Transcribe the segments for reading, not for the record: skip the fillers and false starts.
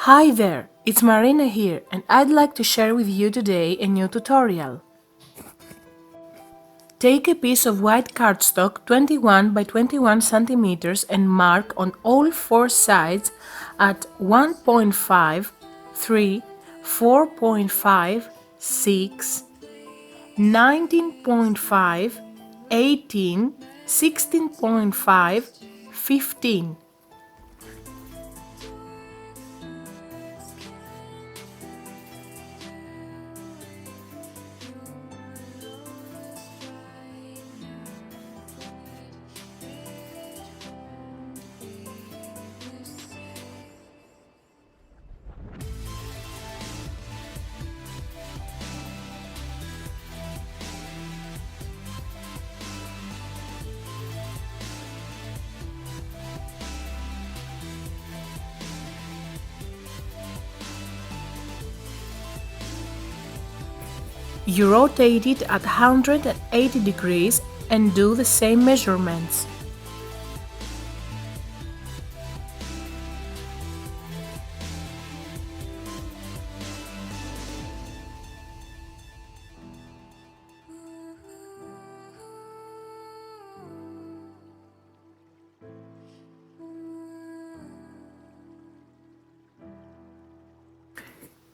Hi there, it's Marina here and I'd like to share with you today a new tutorial. Take a piece of white cardstock 21 by 21 centimeters and mark on all four sides at 1.5, 3, 4.5, 6, 19.5, 18, 16.5, 15. You rotate it at 180 degrees and do the same measurements.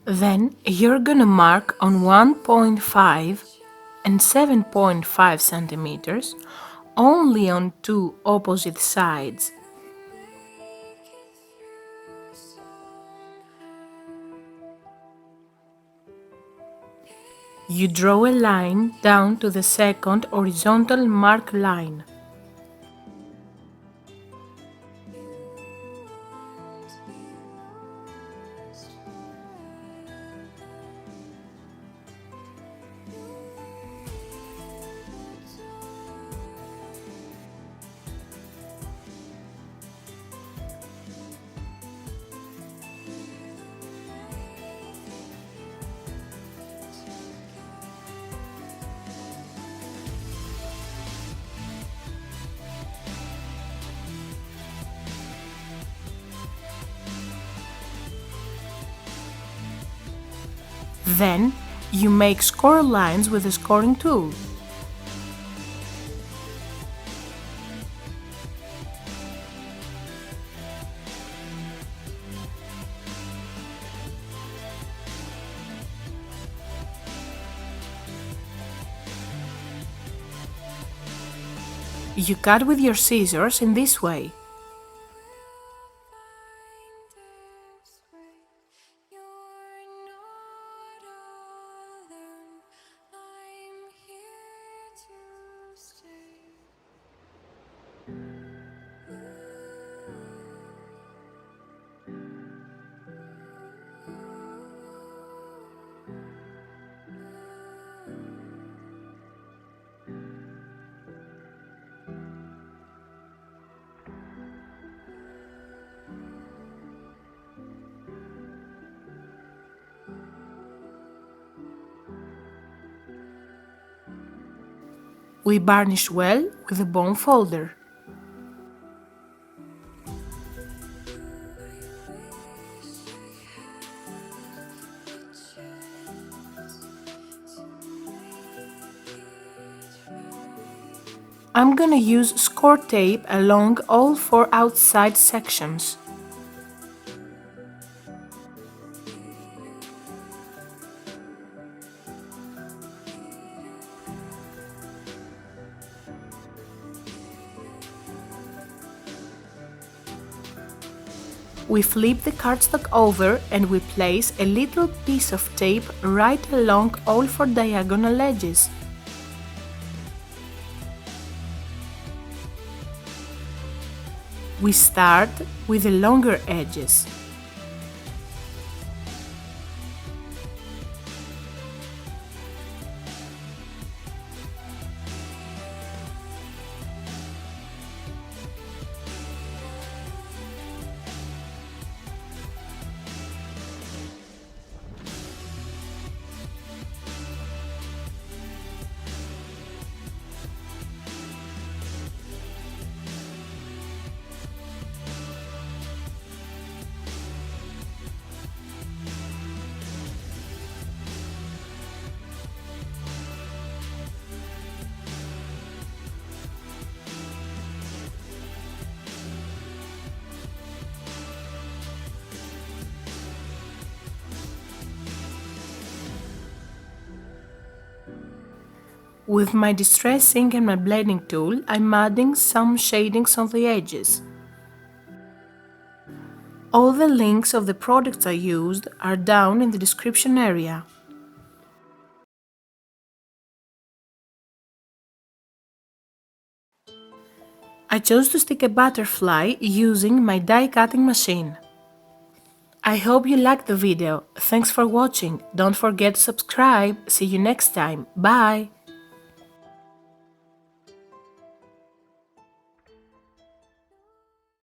Then you're gonna mark on 1.5 and 7.5 centimeters only on two opposite sides. You draw a line down to the second horizontal mark line. Then, you make score lines with the scoring tool. You cut with your scissors in this way. We varnish well with a bone folder. I'm gonna use score tape along all four outside sections. We flip the cardstock over and we place a little piece of tape right along all four diagonal edges. We start with the longer edges. With my distress ink and my blending tool, I'm adding some shadings on the edges. All the links of the products I used are down in the description area. I chose to stick a butterfly using my die cutting machine. I hope you liked the video. Thanks for watching. Don't forget to subscribe. See you next time. Bye!